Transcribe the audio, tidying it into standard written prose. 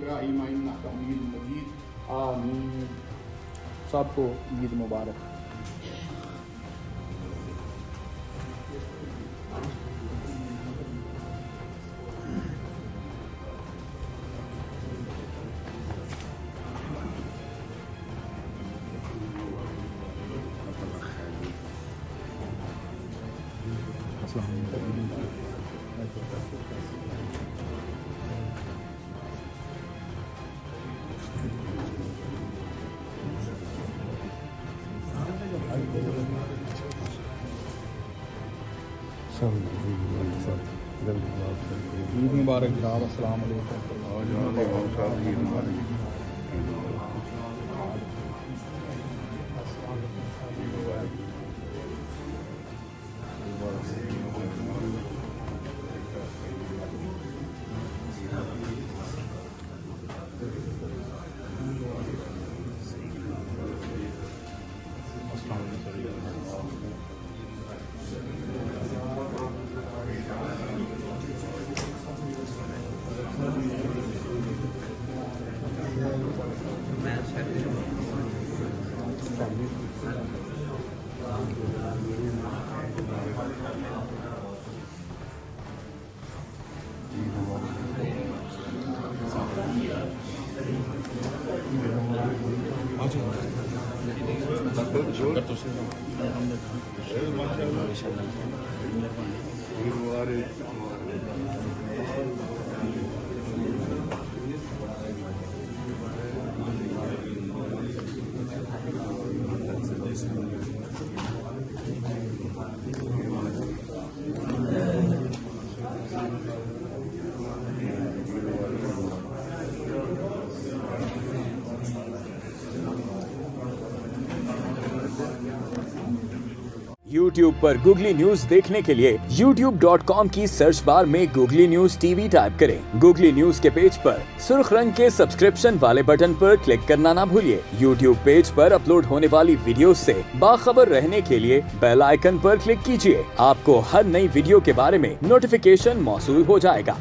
इब्राहिम इन्नका हमीदुम मजीद। आमीन। सबको ईद मुबारक। ईद मुबारक जनाब। अस्सलाम वालेकुम। YouTube पर गूगली न्यूज देखने के लिए youtube.com की सर्च बार में गूगली न्यूज टीवी टाइप करें। गूगली न्यूज के पेज पर सुर्ख रंग के सब्सक्रिप्शन वाले बटन पर क्लिक करना ना भूलिए। YouTube पेज पर अपलोड होने वाली वीडियो से बाखबर रहने के लिए बेल आइकन पर क्लिक कीजिए। आपको हर नई वीडियो के बारे में नोटिफिकेशन मौसूल हो जाएगा।